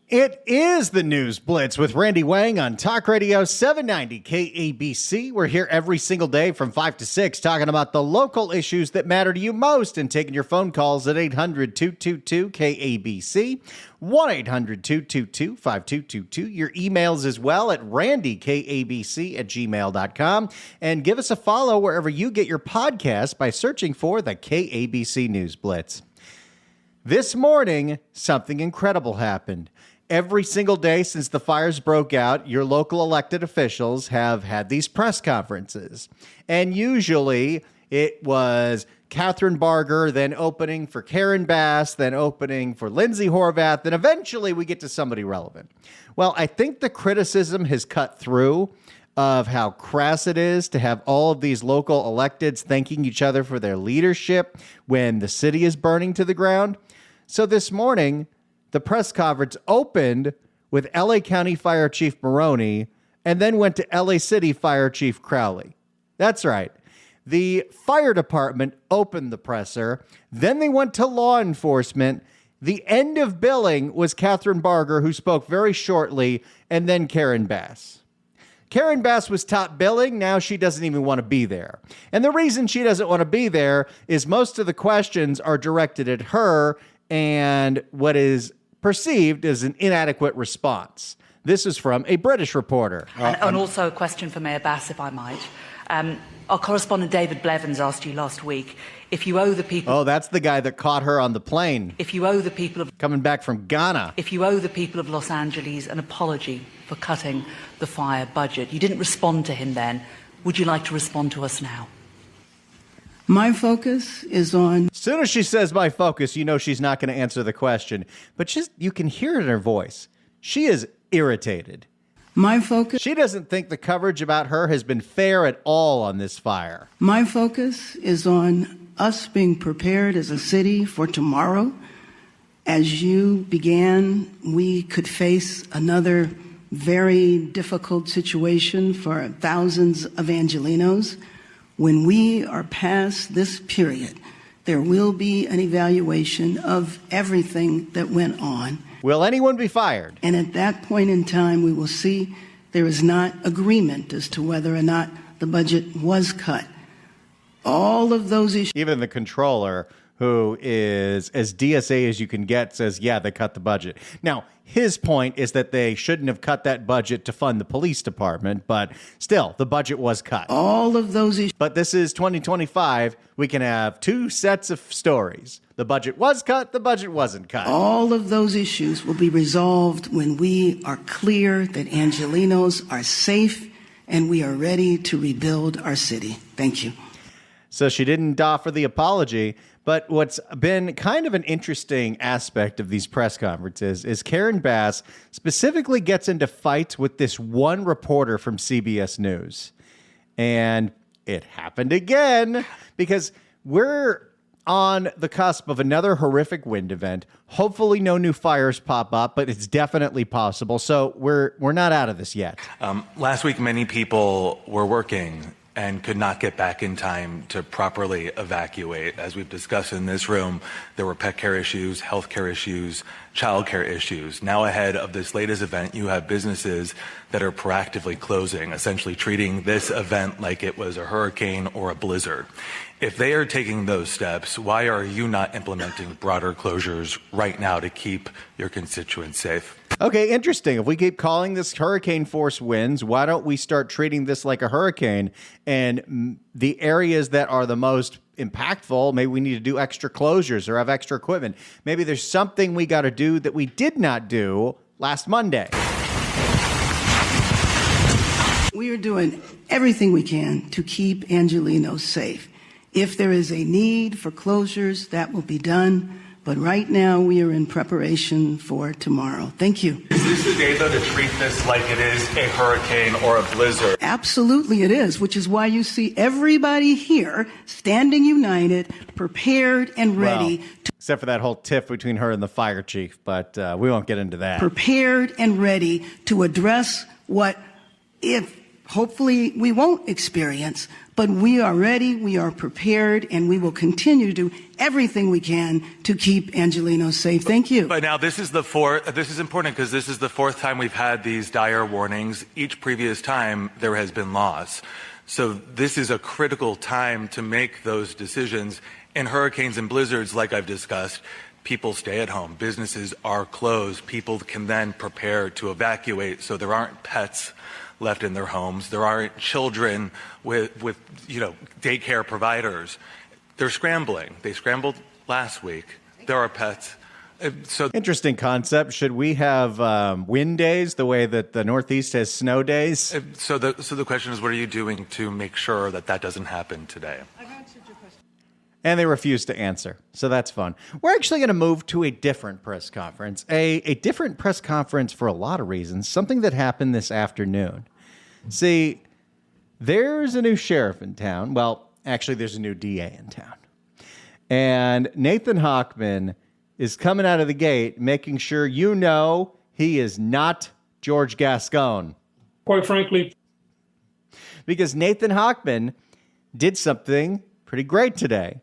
It is the News Blitz with Randy Wang on Talk Radio 790 KABC. We're here every single day from 5 to 6 talking about the local issues that matter to you most and taking your phone calls at 800-222-KABC, 1-800-222-5222. Your emails as well at randykabc@gmail.com. And give us a follow wherever you get your podcast by searching for the KABC News Blitz. This morning, something incredible happened. Every single day since the fires broke out, your local elected officials have had these press conferences. And usually it was Catherine Barger, then opening for Karen Bass, then opening for Lindsay Horvath, and eventually we get to somebody relevant. Well, I think the criticism has cut through of how crass it is to have all of these local electeds thanking each other for their leadership when the city is burning to the ground. So this morning, the press conference opened with LA County Fire Chief Maroney and then went to LA City Fire Chief Crowley. That's right. The fire department opened the presser. Then they went to law enforcement. The end of billing was Catherine Barger, who spoke very shortly, and then Karen Bass. Karen Bass was top billing. Now she doesn't even want to be there. And the reason she doesn't want to be there is most of the questions are directed at her and what is perceived as an inadequate response. This is from a British reporter. And also a question for Mayor Bass, if I might. Our correspondent David Blevins asked you last week if you owe the people... Oh, that's the guy that caught her on the plane. If you owe the people of... Coming back from Ghana. If you owe the people of Los Angeles an apology for cutting the fire budget. You didn't respond to him then. Would you like to respond to us now? My focus is on... As soon as she says my focus, you know she's not going to answer the question. But you can hear it in her voice. She is irritated. My focus... She doesn't think the coverage about her has been fair at all on this fire. My focus is on us being prepared as a city for tomorrow. As you began, we could face another very difficult situation for thousands of Angelenos. When we are past this period, there will be an evaluation of everything that went on. Will anyone be fired? And at that point in time, we will see there is not agreement as to whether or not the budget was cut. All of those issues. Even the controller, who is as DSA as you can get, says, yeah, they cut the budget. Now, his point is that they shouldn't have cut that budget to fund the police department, but still, the budget was cut. All of those issues. But this is 2025. We can have two sets of stories. The budget was cut, the budget wasn't cut. All of those issues will be resolved when we are clear that Angelenos are safe and we are ready to rebuild our city. Thank you. So she didn't offer the apology. But what's been kind of an interesting aspect of these press conferences is Karen Bass specifically gets into fights with this one reporter from CBS News. And it happened again because we're on the cusp of another horrific wind event. Hopefully no new fires pop up, but it's definitely possible. So we're not out of this yet. Last week, many people were working and could not get back in time to properly evacuate. As we've discussed in this room, there were pet care issues, health care issues, child care issues. Now ahead of this latest event, you have businesses that are proactively closing, essentially treating this event like it was a hurricane or a blizzard. If they are taking those steps, why are you not implementing broader closures right now to keep your constituents safe? Okay, interesting. If we keep calling this hurricane force winds, why don't we start treating this like a hurricane? And the areas that are the most impactful, maybe we need to do extra closures or have extra equipment. Maybe there's something we got to do that we did not do last Monday. We are doing everything we can to keep Angelenos safe. If there is a need for closures, that will be done. But right now, we are in preparation for tomorrow. Thank you. Is this the day, though, to treat this like it is a hurricane or a blizzard? Absolutely it is, which is why you see everybody here standing united, prepared and ready. Except for that whole tiff between her and the fire chief, but we won't get into that. Prepared and ready to address what, if hopefully we won't experience, But we are ready, we are prepared, and we will continue to do everything we can to keep Angelenos safe. Thank you. But now this is important because this is the fourth time we've had these dire warnings. Each previous time there has been loss. So this is a critical time to make those decisions. In hurricanes and blizzards, like I've discussed, people stay at home. Businesses are closed. People can then prepare to evacuate so there aren't pets left in their homes. There aren't children with daycare providers. They're scrambling. They scrambled last week. There are pets. So interesting concept. Should we have wind days the way that the Northeast has snow days? So the question is, what are you doing to make sure that that doesn't happen today? I've answered your question. And they refuse to answer. So that's fun. We're actually going to move to a different press conference. A different press conference for a lot of reasons. Something that happened this afternoon. See, there's a new sheriff in town. Well, actually, there's a new DA in town. And Nathan Hochman is coming out of the gate making sure you know he is not George Gascon. Quite frankly. Because Nathan Hochman did something pretty great today.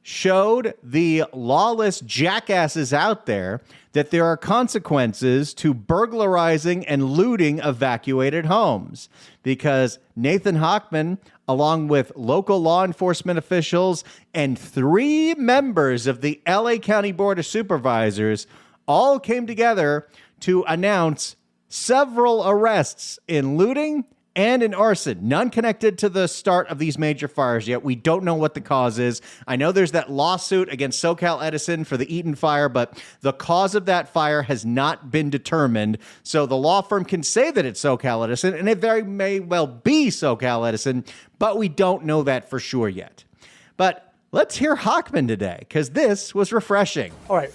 Showed the lawless jackasses out there that there are consequences to burglarizing and looting evacuated homes. Because Nathan Hochman, along with local law enforcement officials and 3 members of the LA County Board of Supervisors, all came together to announce several arrests in looting and in arson, none connected to the start of these major fires yet. We don't know what the cause is. I know there's that lawsuit against SoCal Edison for the Eaton fire, but the cause of that fire has not been determined. So the law firm can say that it's SoCal Edison, and it very may well be SoCal Edison, but we don't know that for sure yet. But let's hear Hochman today, because this was refreshing. All right.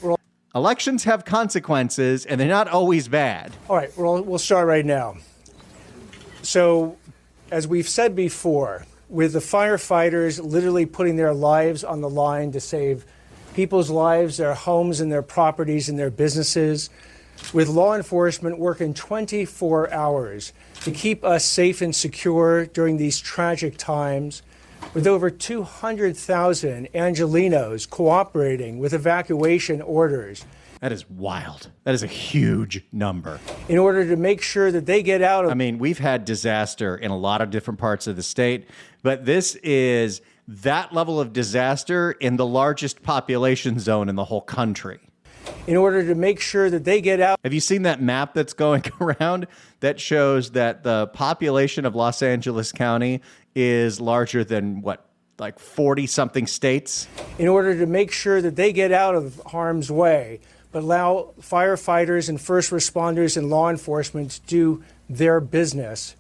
Elections have consequences, and they're not always bad. All right. We'll start right now. So, as we've said before, with the firefighters literally putting their lives on the line to save people's lives, their homes and their properties and their businesses, with law enforcement working 24 hours to keep us safe and secure during these tragic times, with over 200,000 Angelenos cooperating with evacuation orders. That is wild. That is a huge number. In order to make sure that they get out of... I mean, we've had disaster in a lot of different parts of the state, but this is that level of disaster in the largest population zone in the whole country. In order to make sure that they get out... Have you seen that map that's going around that shows that the population of Los Angeles County is larger than, what, like 40-something states? In order to make sure that they get out of harm's way, but allow firefighters and first responders and law enforcement to do their business.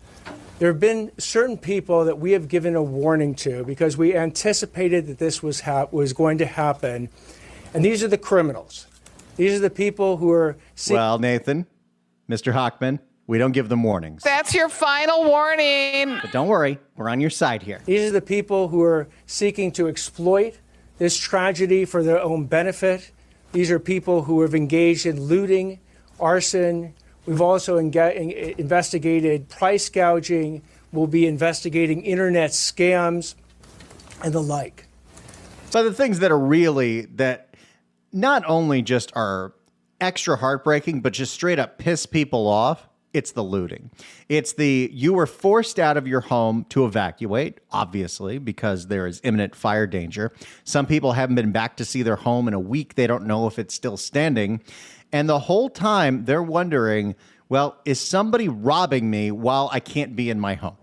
There have been certain people that we have given a warning to because we anticipated that this was going to happen. And these are the criminals. These are the people who are... Well, Nathan, Mr. Hochman, we don't give them warnings. That's your final warning. But don't worry, we're on your side here. These are the people who are seeking to exploit this tragedy for their own benefit. These are people who have engaged in looting, arson. We've also investigated price gouging. We'll be investigating internet scams and the like. So the things that are really, that not only just are extra heartbreaking, but just straight up piss people off, it's the looting. It's the, you were forced out of your home to evacuate, obviously, because there is imminent fire danger. Some people haven't been back to see their home in a week. They don't know if it's still standing. And the whole time they're wondering, well, is somebody robbing me while I can't be in my home?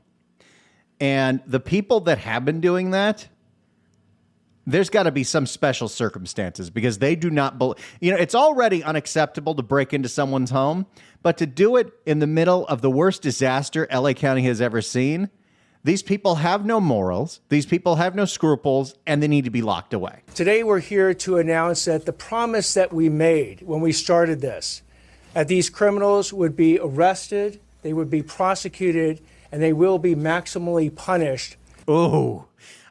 And the people that have been doing that, there's got to be some special circumstances because they do not believe, it's already unacceptable to break into someone's home, but to do it in the middle of the worst disaster LA County has ever seen, these people have no morals, these people have no scruples, and they need to be locked away. Today we're here to announce that the promise that we made when we started this, that these criminals would be arrested, they would be prosecuted, and they will be maximally punished. Ooh.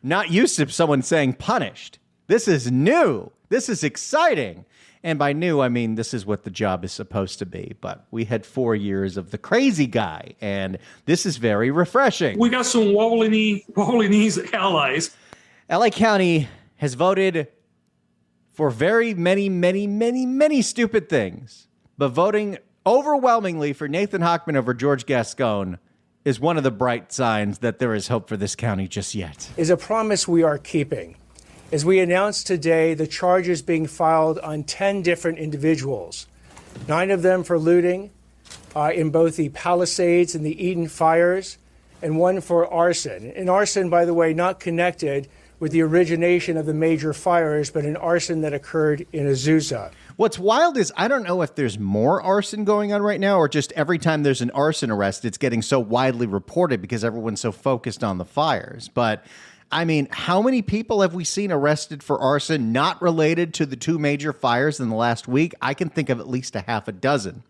Not used to someone saying punished. This is new. This is exciting. And by new, I mean this is what the job is supposed to be. But we had 4 years of the crazy guy, and this is very refreshing. We got some wobbly knees allies. LA County has voted for very many stupid things. But voting overwhelmingly for Nathan Hochman over George Gascon is one of the bright signs that there is hope for this county just yet. Is a promise we are keeping. As we announced today, the charges being filed on 10 different individuals, 9 of them for looting in both the Palisades and the Eden fires, and 1 for arson. And arson, by the way, not connected with the origination of the major fires, but an arson that occurred in Azusa. What's wild is I don't know if there's more arson going on right now or just every time there's an arson arrest, it's getting so widely reported because everyone's so focused on the fires. But I mean, how many people have we seen arrested for arson not related to the 2 major fires in the last week? I can think of at least a half a dozen.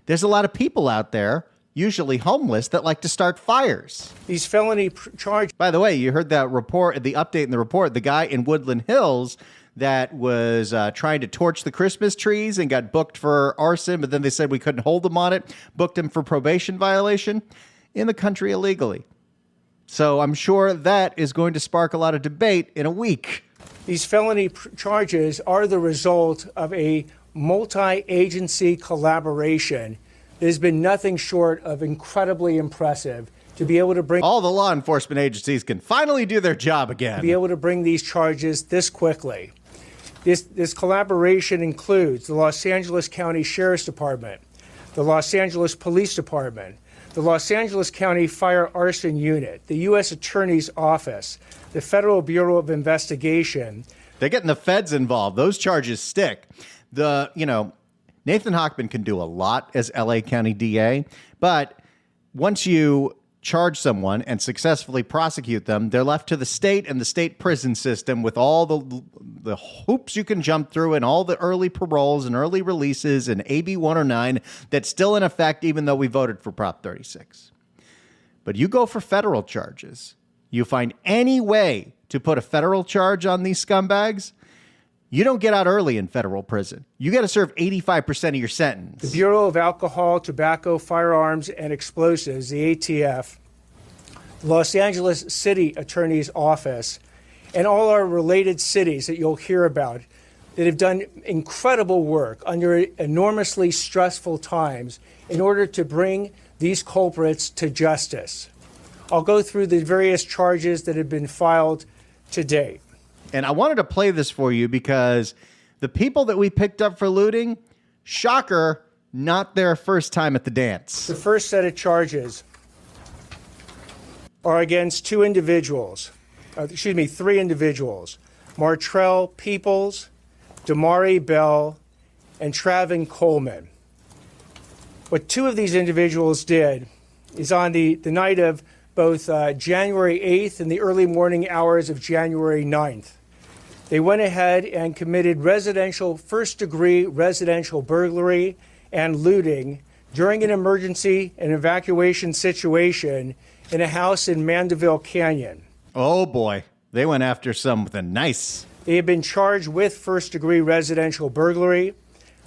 There's a lot of people out there, usually homeless, that like to start fires. These felony charges. By the way, you heard that report, the update in the report, the guy in Woodland Hills that was trying to torch the Christmas trees and got booked for arson, but then they said we couldn't hold him on it, booked him for probation violation in the country illegally. So I'm sure that is going to spark a lot of debate in a week. These felony charges are the result of a multi-agency collaboration that has been nothing short of incredibly impressive to be able to bring all the law enforcement agencies can finally do their job again. Be able to bring these charges this quickly. This collaboration includes the Los Angeles County Sheriff's Department, the Los Angeles Police Department, the Los Angeles County Fire Arson Unit, the U.S. Attorney's Office, the Federal Bureau of Investigation. They're getting the feds involved. Those charges stick. Nathan Hochman can do a lot as LA County DA, but once you charge someone and successfully prosecute them, they're left to the state and the state prison system with all the hoops you can jump through and all the early paroles and early releases and AB 109 that's still in effect even though we voted for Prop 36. But you go for federal charges. You find any way to put a federal charge on these scumbags, you don't get out early in federal prison. You got to serve 85% of your sentence. The Bureau of Alcohol, Tobacco, Firearms, and Explosives, the ATF, the Los Angeles City Attorney's Office, and all our related cities that you'll hear about that have done incredible work under enormously stressful times in order to bring these culprits to justice. I'll go through the various charges that have been filed to date. And I wanted to play this for you because the people that we picked up for looting, shocker, not their first time at the dance. The first set of charges are against 3 individuals. Martrell Peoples, Damari Bell, and Travin Coleman. What 2 of these individuals did is on the night of both January 8th and the early morning hours of January 9th, they went ahead and committed first-degree residential burglary and looting during an emergency and evacuation situation in a house in Mandeville Canyon. Oh, boy. They went after something nice. They have been charged with first-degree residential burglary.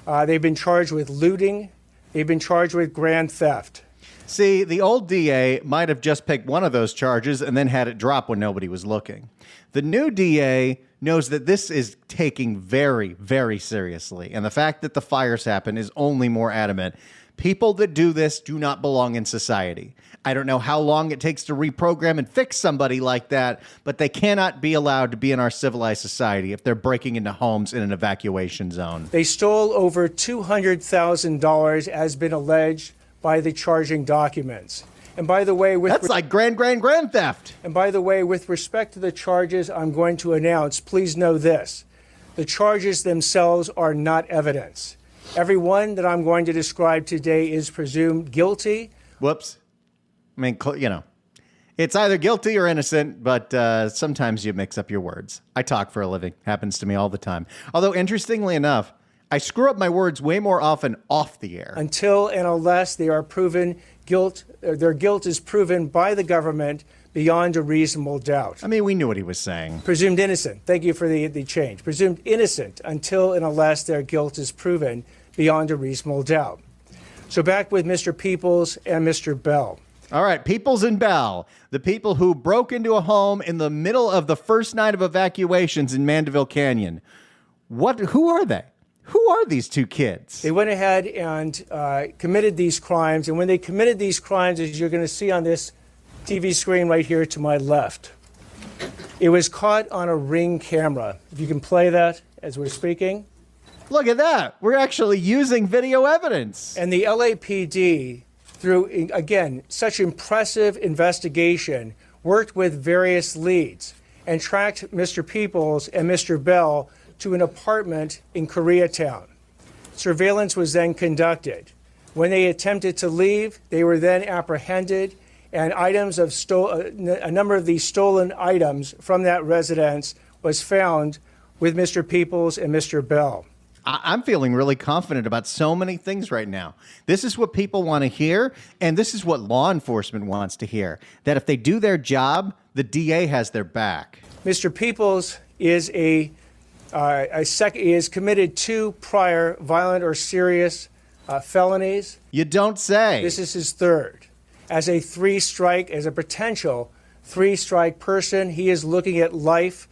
They've been charged with looting. They've been charged with grand theft. See, the old DA might have just picked one of those charges and then had it drop when nobody was looking. The new DA knows that this is taking very, very seriously. And the fact that the fires happen is only more adamant. People that do this do not belong in society. I don't know how long it takes to reprogram and fix somebody like that, but they cannot be allowed to be in our civilized society if they're breaking into homes in an evacuation zone. They stole over $200,000, as been alleged by the charging documents. And by the way, that's like grand theft. And by the way, with respect to the charges I'm going to announce, please know this. The charges themselves are not evidence. Every one that I'm going to describe today is presumed guilty. Whoops. I mean, it's either guilty or innocent, but sometimes you mix up your words. I talk for a living. Happens to me all the time. Although, interestingly enough, I screw up my words way more often off the air. Until and unless they are proven their guilt is proven by the government beyond a reasonable doubt. I mean, we knew what he was saying. Presumed innocent. Thank you for the change. Presumed innocent until and unless their guilt is proven beyond a reasonable doubt. So back with Mr. Peoples and Mr. Bell. All right, Peoples and Bell, the people who broke into a home in the middle of the first night of evacuations in Mandeville Canyon. Who are they? Who are these two kids? They went ahead and committed these crimes. And when they committed these crimes, as you're going to see on this TV screen right here to my left, it was caught on a Ring camera. If you can play that as we're speaking. Look at that. We're actually using video evidence. And the LAPD, through, again, such impressive investigation, worked with various leads and tracked Mr. Peoples and Mr. Bell to an apartment in Koreatown. Surveillance was then conducted. When they attempted to leave, they were then apprehended, and items of a number of these stolen items from that residence was found with Mr. Peoples and Mr. Bell. I'm feeling really confident about so many things right now. This is what people want to hear, and this is what law enforcement wants to hear, that if they do their job, the DA has their back. Mr. Peoples is is committed 2 prior violent or serious felonies. You don't say. This is his 3rd. As a 3-strike, as a potential 3-strike person, he is looking at life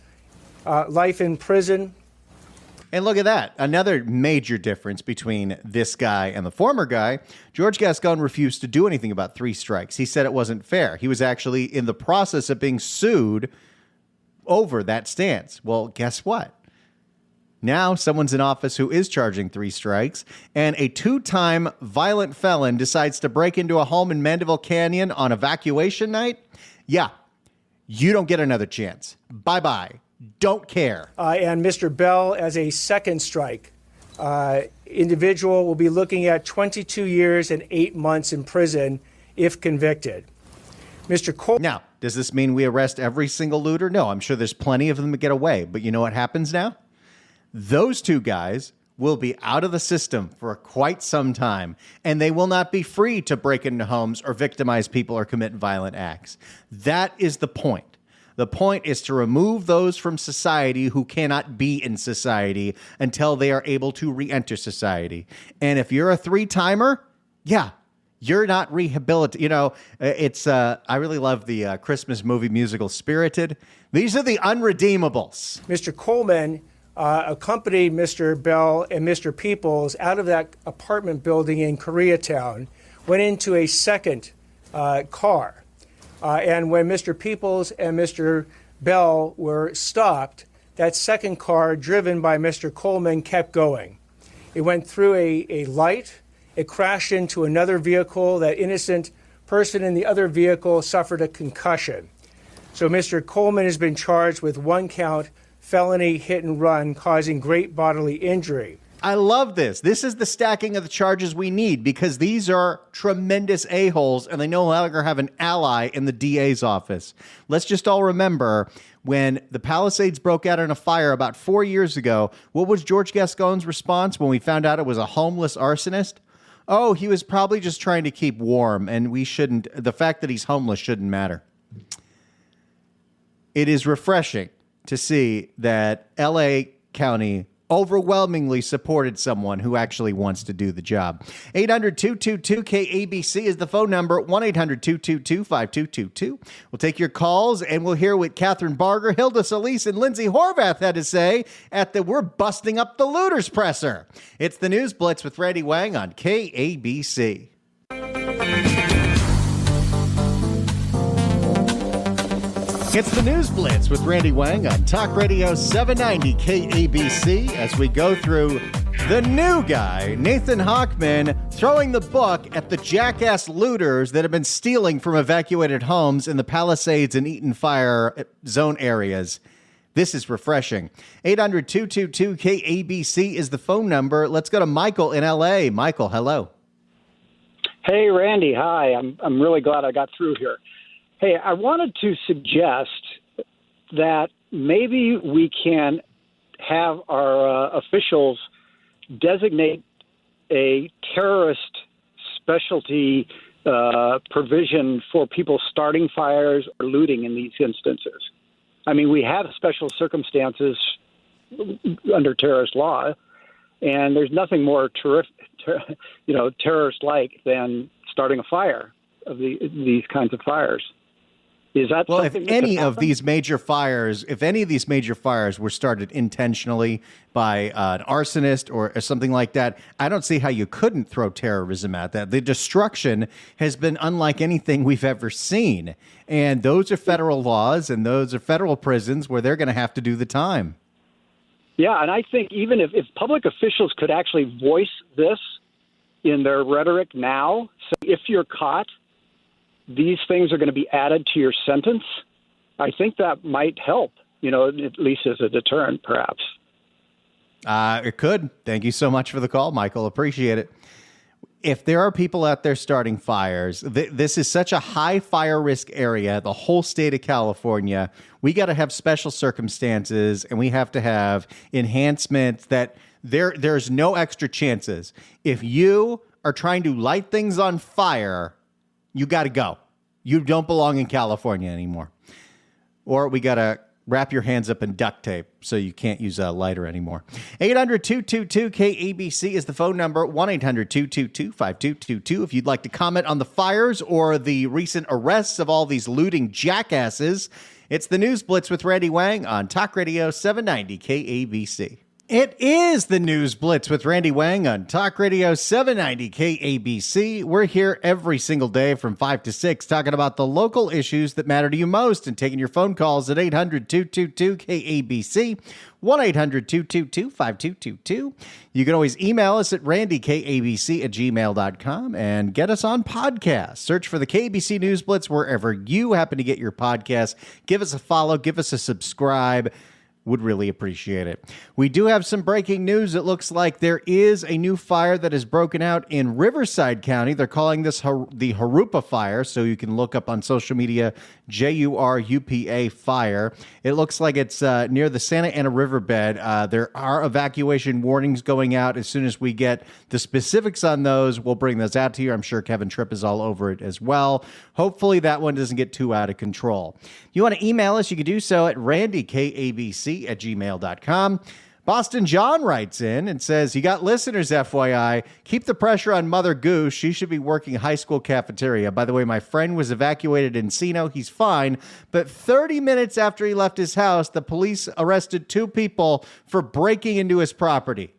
in prison. And look at that. Another major difference between this guy and the former guy. George Gascon refused to do anything about 3 strikes. He said it wasn't fair. He was actually in the process of being sued over that stance. Well, guess what? Now someone's in office who is charging 3 strikes, and a 2-time violent felon decides to break into a home in Mandeville Canyon on evacuation night. Yeah, you don't get another chance. Bye-bye. Don't care. And Mr. Bell, as a 2nd strike individual, will be looking at 22 years and 8 months in prison if convicted. Mr. Cole. Now, does this mean we arrest every single looter? No, I'm sure there's plenty of them that get away. But you know what happens now? Those 2 guys will be out of the system for quite some time, and they will not be free to break into homes or victimize people or commit violent acts. That is the point. The point is to remove those from society who cannot be in society until they are able to re-enter society. And if you're a 3-timer, yeah, you're not rehabilitated. You know, it's I really love the Christmas movie musical Spirited. These are the unredeemables. Mr. Coleman accompanied Mr. Bell and Mr. Peoples out of that apartment building in Koreatown, went into a 2nd car. And when Mr. Peoples and Mr. Bell were stopped, that 2nd car, driven by Mr. Coleman, kept going. It went through a light. It crashed into another vehicle. That innocent person in the other vehicle suffered a concussion. So Mr. Coleman has been charged with 1-count felony hit and run causing great bodily injury. I love this. This is the stacking of the charges we need because these are tremendous a-holes and they no longer have an ally in the DA's office. Let's just all remember when the Palisades broke out in a fire about 4 years ago, what was George Gascon's response when we found out it was a homeless arsonist? Oh, he was probably just trying to keep warm, and the fact that he's homeless shouldn't matter. It is refreshing to see that LA County overwhelmingly supported someone who actually wants to do the job. 800-222-KABC is the phone number, 1-800-222-5222. We'll take your calls, and we'll hear what Catherine Barger, Hilda Solis, and Lindsay Horvath had to say at the We're Busting Up the Looters presser. It's the News Blitz with Randy Wang on KABC. It's the News Blitz with Randy Wang on Talk Radio 790 KABC as we go through the new guy, Nathan Hochman, throwing the book at the jackass looters that have been stealing from evacuated homes in the Palisades and Eaton Fire Zone areas. This is refreshing. 800-222-KABC is the phone number. Let's go to Michael in L.A. Michael, hello. Hey, Randy. Hi. I'm really glad I got through here. Hey, I wanted to suggest that maybe we can have our officials designate a terrorist specialty provision for people starting fires or looting in these instances. I mean, we have special circumstances under terrorist law, and there's nothing more terrorist-like than starting a fire of these kinds of fires. Is that well? If something that any could of happen? these major fires, were started intentionally by an arsonist or something like that, I don't see how you couldn't throw terrorism at that. The destruction has been unlike anything we've ever seen, and those are federal laws, and those are federal prisons where they're going to have to do the time. Yeah, and I think even if public officials could actually voice this in their rhetoric now, so if you're caught, these things are going to be added to your sentence, I think that might help, at least as a deterrent, perhaps. It could. Thank you so much for the call, Michael. Appreciate it. If there are people out there starting fires, this is such a high fire risk area, the whole state of California. We got to have special circumstances, and we have to have enhancements that there's no extra chances. If you are trying to light things on fire, you got to go. You don't belong in California anymore. Or we got to wrap your hands up in duct tape so you can't use a lighter anymore. 800-222-KABC is the phone number, 1-800-222-5222. If you'd like to comment on the fires or the recent arrests of all these looting jackasses, it's the News Blitz with Randy Wang on Talk Radio 790 KABC. It is the News Blitz with Randy Wang on Talk Radio 790 KABC. We're here every single day from 5 to 6 talking about the local issues that matter to you most and taking your phone calls at 800-222-KABC, 1-800-222-5222. You can always email us at randykabc@gmail.com and get us on podcast. Search for the KABC News Blitz wherever you happen to get your podcast. Give us a follow, give us a subscribe. Would really appreciate it. We do have some breaking news. It looks like there is a new fire that has broken out in Riverside County. They're calling this the Harupa fire, so you can look up on social media, JURUPA fire. It looks like it's near the Santa Ana riverbed. There are evacuation warnings going out. As soon as we get the specifics on those, we'll bring those out to you. I'm sure Kevin Tripp is all over it as well. Hopefully that one doesn't get too out of control. If you want to email us, you can do so at randykabc@gmail.com. Boston John writes in and says, you got listeners, FYI. Keep the pressure on Mother Goose. She should be working high school cafeteria. By the way, my friend was evacuated in Encino. He's fine. But 30 minutes after he left his house, the police arrested 2 people for breaking into his property.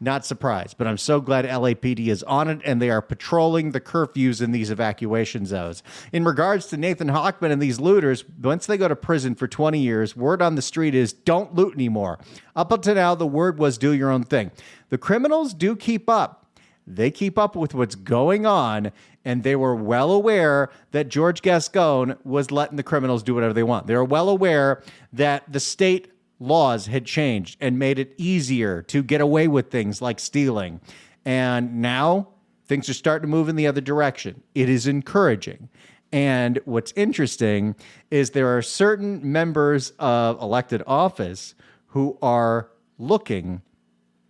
Not surprised, but I'm so glad LAPD is on it and they are patrolling the curfews in these evacuation zones. In regards to Nathan Hochman and these looters, once they go to prison for 20 years, word on the street is don't loot anymore. Up until now, the word was do your own thing. The criminals do keep up. They keep up with what's going on, and they were well aware that George Gascon was letting the criminals do whatever they want. They were well aware that the state laws had changed and made it easier to get away with things like stealing. And now things are starting to move in the other direction. It is encouraging. And what's interesting is there are certain members of elected office who are looking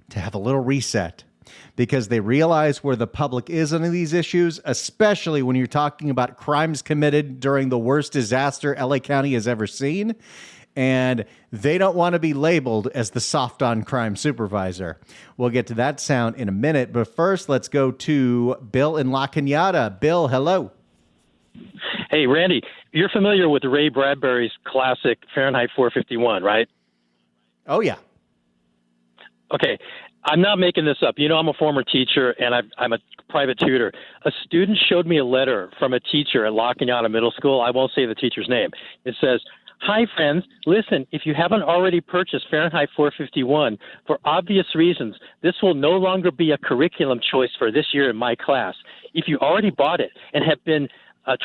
to have a little reset because they realize where the public is on these issues, especially when you're talking about crimes committed during the worst disaster LA County has ever seen. And they don't want to be labeled as the soft on crime supervisor. We'll get to that sound in a minute, but first let's go to Bill in La Cañada. Bill, hello. Hey, Randy, you're familiar with Ray Bradbury's classic Fahrenheit 451, right? Oh, yeah. Okay, I'm not making this up. You know, I'm a former teacher, and I'm a private tutor. A student showed me a letter from a teacher at La Cañada Middle School. I won't say the teacher's name. It says, "Hi, friends. Listen, if you haven't already purchased Fahrenheit 451, for obvious reasons, this will no longer be a curriculum choice for this year in my class. If you already bought it and have been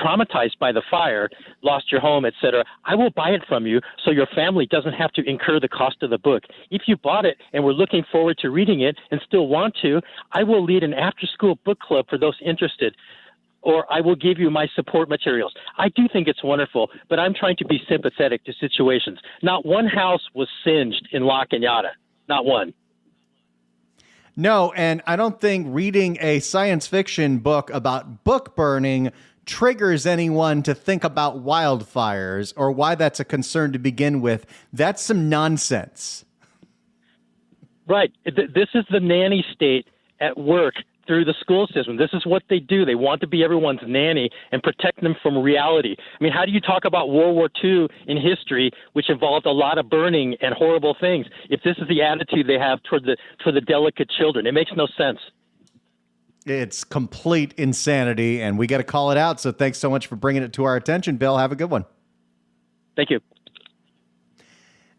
traumatized by the fire, lost your home, etc., I will buy it from you so your family doesn't have to incur the cost of the book. If you bought it and were looking forward to reading it and still want to, I will lead an after-school book club for those interested, or I will give you my support materials." I do think it's wonderful, but I'm trying to be sympathetic to situations. Not one house was singed in La Cañada. Not one. No, and I don't think reading a science fiction book about book burning triggers anyone to think about wildfires or why that's a concern to begin with. That's some nonsense. Right. This is the nanny state at work through the school system. This is what they do. They want to be everyone's nanny and protect them from reality. I mean, how do you talk about World War II in history, which involved a lot of burning and horrible things, if this is the attitude they have toward the delicate children? It makes no sense. It's complete insanity, and we got to call it out. So thanks so much for bringing it to our attention, Bill. Have a good one. Thank you.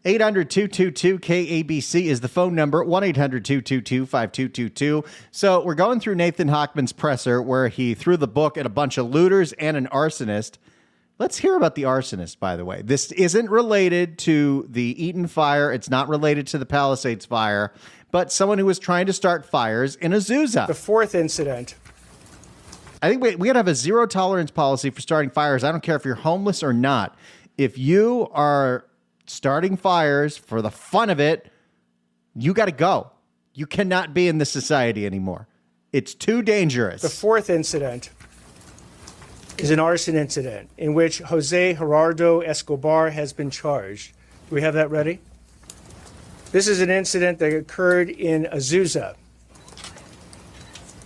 800-222-KABC is the phone number, 1-800-222-5222. So we're going through Nathan Hochman's presser where he threw the book at a bunch of looters and an arsonist. Let's hear about the arsonist, by the way. This isn't related to the Eaton fire. It's not related to the Palisades fire, but someone who was trying to start fires in Azusa. The fourth incident. I think we got to have a zero tolerance policy for starting fires. I don't care if you're homeless or not. If you are starting fires for the fun of it, you got to go. You cannot be in this society anymore. It's too dangerous. The fourth incident is an arson incident in which Jose Gerardo Escobar has been charged. Do we have that ready? This is an incident that occurred in Azusa,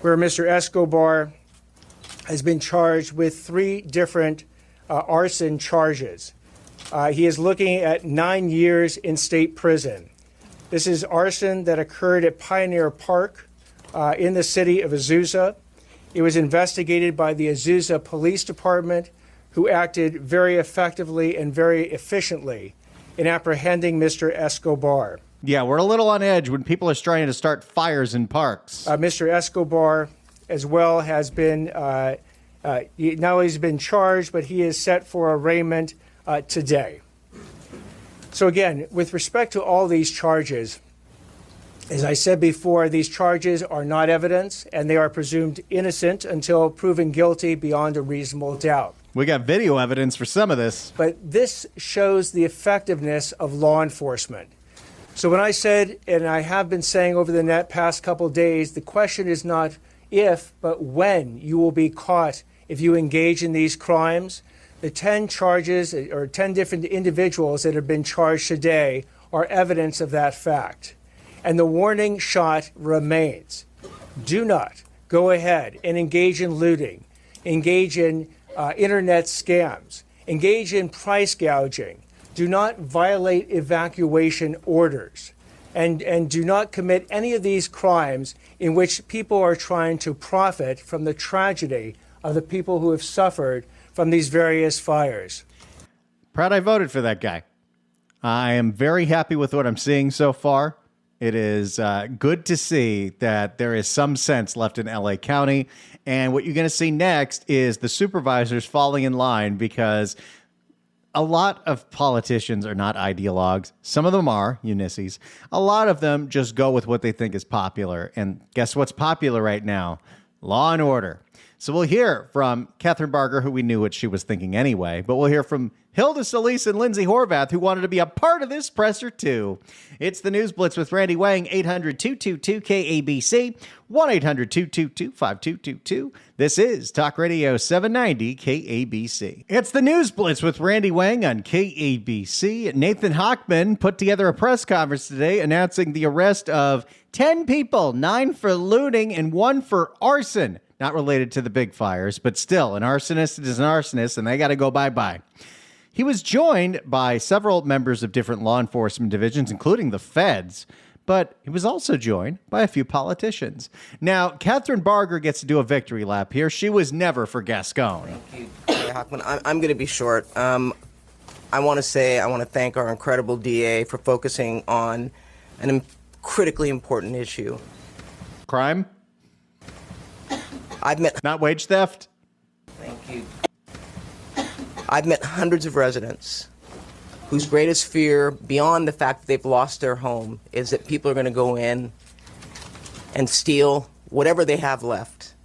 where Mr. Escobar has been charged with 3 different arson charges. He is looking at 9 years in state prison. This is arson that occurred at Pioneer Park in the city of Azusa. It was investigated by the Azusa Police Department, who acted very effectively and very efficiently in apprehending Mr. Escobar. Yeah, we're a little on edge when people are trying to start fires in parks. Mr. Escobar, as well, has been, not only has been charged, but he is set for arraignment today. So again, with respect to all these charges, as I said before, these charges are not evidence, and they are presumed innocent until proven guilty beyond a reasonable doubt. We got video evidence for some of this. But this shows the effectiveness of law enforcement. So when I said, and I have been saying over the past couple of days, the question is not if, but when you will be caught if you engage in these crimes. The 10 charges, or 10 different individuals that have been charged today, are evidence of that fact. And the warning shot remains. Do not go ahead and engage in looting, engage in internet scams, engage in price gouging. Do not violate evacuation orders. And do not commit any of these crimes in which people are trying to profit from the tragedy of the people who have suffered from these various fires. Proud I voted for that guy. I am very happy with what I'm seeing so far. It is good to see that there is some sense left in LA County. And what you're going to see next is the supervisors falling in line, because a lot of politicians are not ideologues. Some of them are, Ulysses. A lot of them just go with what they think is popular. And guess what's popular right now? Law and order. So we'll hear from Catherine Barger, who we knew what she was thinking anyway, but we'll hear from Hilda Solis and Lindsay Horvath, who wanted to be a part of this presser too. It's the News Blitz with Randy Wang, 800-222-KABC, 1-800-222-5222. This is Talk Radio 790 KABC. It's the News Blitz with Randy Wang on KABC. Nathan Hochman put together a press conference today announcing the arrest of 10 people, 9 for looting and 1 for arson. Not related to the big fires, but still, an arsonist is an arsonist, and they got to go bye-bye. He was joined by several members of different law enforcement divisions, including the feds, but he was also joined by a few politicians. Now, Catherine Barger gets to do a victory lap here. She was never for Gascon. Thank you, Hochman. I'm going to be short. I want to thank our incredible DA for focusing on an critically important issue. Crime? I've met... Not wage theft? Thank you. I've met hundreds of residents whose greatest fear, beyond the fact that they've lost their home, is that people are going to go in and steal whatever they have left.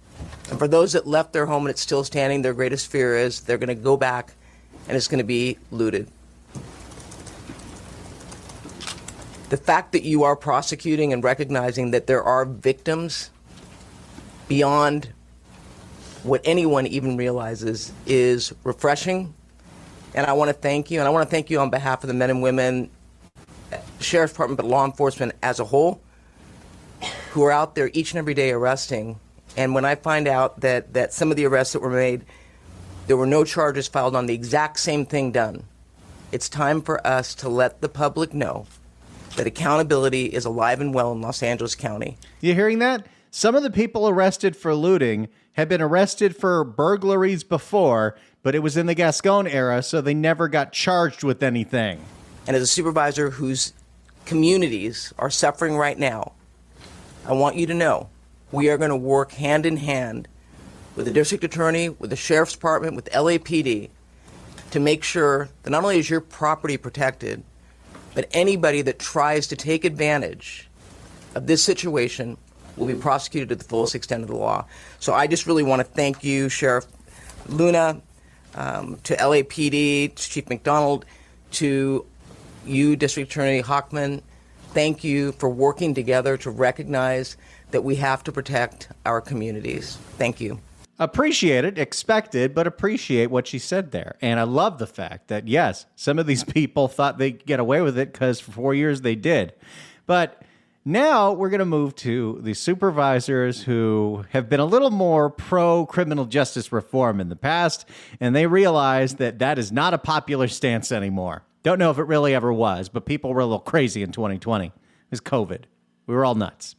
And for those that left their home and it's still standing, their greatest fear is they're going to go back and it's going to be looted. The fact that you are prosecuting and recognizing that there are victims beyond what anyone even realizes is refreshing. And I want to thank you. And I want to thank you on behalf of the men and women, Sheriff's Department, but law enforcement as a whole, who are out there each and every day arresting. And when I find out that some of the arrests that were made, there were no charges filed on the exact same thing done, it's time for us to let the public know that accountability is alive and well in Los Angeles County. You hearing that? Some of the people arrested for looting had been arrested for burglaries before, but it was in the Gascon era, so they never got charged with anything. And as a supervisor whose communities are suffering right now, I want you to know we are going to work hand in hand with the district attorney, with the sheriff's department, with LAPD to make sure that not only is your property protected, but anybody that tries to take advantage of this situation will be prosecuted to the fullest extent of the law. So I just really want to thank you, Sheriff Luna, to LAPD, to Chief McDonald, to you, District Attorney Hochman. Thank you for working together to recognize that we have to protect our communities. Thank you. Appreciate it, expected, but appreciate what she said there. And I love the fact that, yes, some of these people thought they'd get away with it because for 4 years they did. But now we're going to move to the supervisors who have been a little more pro-criminal justice reform in the past, and they realize that that is not a popular stance anymore. Don't know if it really ever was, but people were a little crazy in 2020. It was COVID. We were all nuts.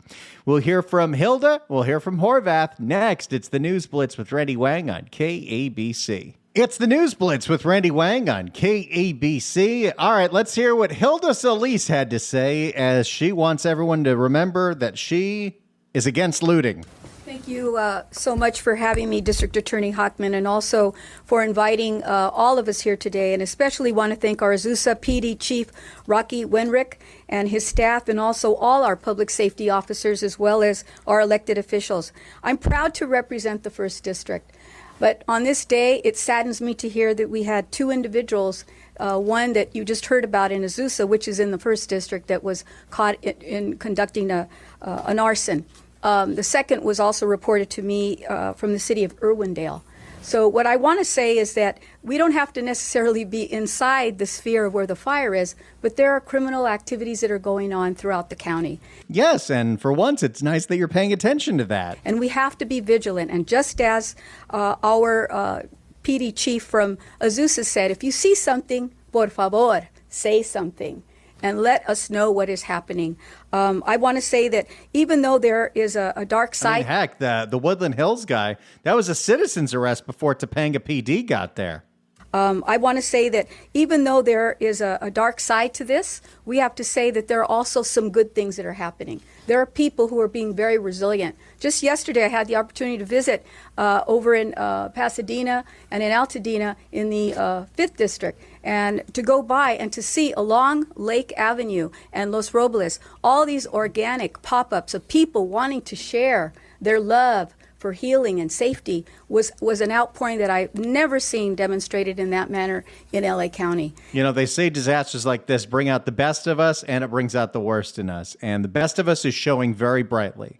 We'll hear from Hilda. We'll hear from Horvath. Next, it's the News Blitz with Randy Wang on KABC. It's the News Blitz with Randy Wang on KABC. All right, let's hear what Hilda Solis had to say as she wants everyone to remember that she is against looting. Thank you so much for having me, District Attorney Hochman, and also for inviting all of us here today. And especially want to thank our Azusa PD Chief, Rocky Wenrick, and his staff, and also all our public safety officers, as well as our elected officials. I'm proud to represent the 1st District. But on this day, it saddens me to hear that we had 2 individuals, one that you just heard about in Azusa, which is in the 1st District, that was caught in conducting an arson. The second was also reported to me from the city of Irwindale. So what I want to say is that we don't have to necessarily be inside the sphere of where the fire is, but there are criminal activities that are going on throughout the county. Yes, and for once, it's nice that you're paying attention to that. And we have to be vigilant. And just as our PD chief from Azusa said, if you see something, por favor, say something and let us know what is happening. I want to say that even though there is a dark side... I mean, heck, the Woodland Hills guy, that was a citizen's arrest before Topanga PD got there. I want to say that even though there is a dark side to this, we have to say that there are also some good things that are happening. There are people who are being very resilient. Just yesterday, I had the opportunity to visit over in Pasadena and in Altadena in the 5th District, and to go by and to see along Lake Avenue and Los Robles all these organic pop-ups of people wanting to share their love for healing and safety was an outpouring that I've never seen demonstrated in that manner in LA County. You know, they say disasters like this bring out the best of us and it brings out the worst in us. And the best of us is showing very brightly.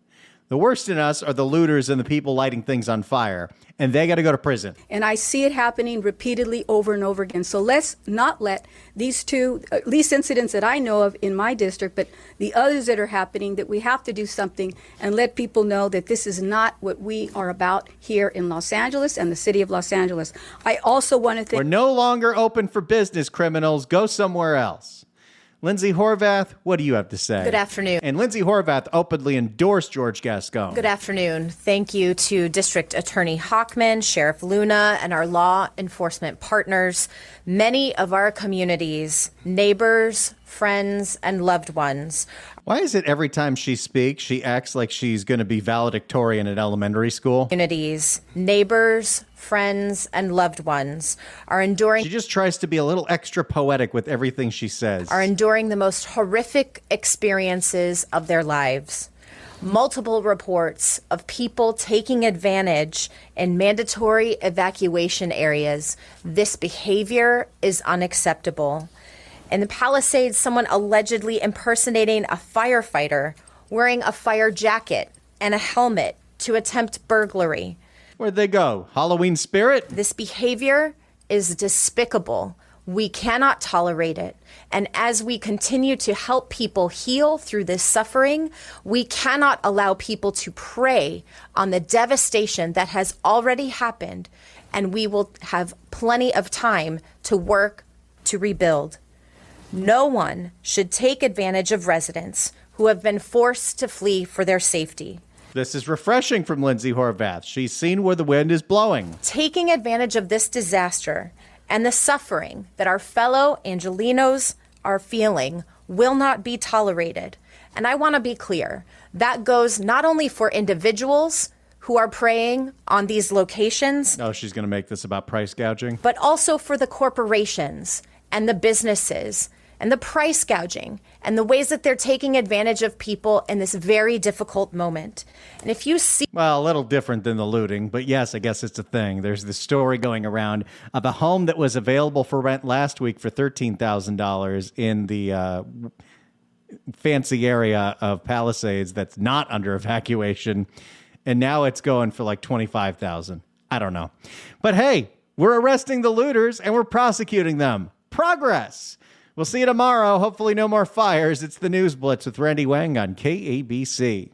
The worst in us are the looters and the people lighting things on fire, and they got to go to prison. And I see it happening repeatedly over and over again. So let's not let these two, at least incidents that I know of in my district, but the others that are happening, that we have to do something and let people know that this is not what we are about here in Los Angeles and the city of Los Angeles. I also want to thank... We're no longer open for business, criminals. Go somewhere else. Lindsay Horvath, what do you have to say? Good afternoon. And Lindsay Horvath openly endorsed George Gascon. Good afternoon. Thank you to District Attorney Hochman, Sheriff Luna, and our law enforcement partners. Many of our communities, neighbors, friends, and loved ones. Why is it every time she speaks, she acts like she's going to be valedictorian at elementary school? Communities, neighbors, friends, and loved ones are enduring... She just tries to be a little extra poetic with everything she says. ...are enduring the most horrific experiences of their lives. Multiple reports of people taking advantage in mandatory evacuation areas. This behavior is unacceptable. In the Palisades, someone allegedly impersonating a firefighter, wearing a fire jacket and a helmet to attempt burglary. Where'd they go? Halloween spirit? This behavior is despicable. We cannot tolerate it. And as we continue to help people heal through this suffering, we cannot allow people to prey on the devastation that has already happened. And we will have plenty of time to work to rebuild. No one should take advantage of residents who have been forced to flee for their safety. This is refreshing from Lindsay Horvath. She's seen where the wind is blowing. Taking advantage of this disaster and the suffering that our fellow Angelenos are feeling will not be tolerated. And I want to be clear, that goes not only for individuals who are preying on these locations. Oh, she's going to make this about price gouging. But also for the corporations and the businesses and the price gouging and the ways that they're taking advantage of people in this very difficult moment. And if you see... Well, a little different than the looting, but yes, I guess it's a thing. There's this story going around of a home that was available for rent last week for $13,000 in the fancy area of Palisades that's not under evacuation. And now it's going for like $25,000. I don't know. But hey, we're arresting the looters and we're prosecuting them. Progress. We'll see you tomorrow. Hopefully no more fires. It's the News Blitz with Randy Wang on KABC.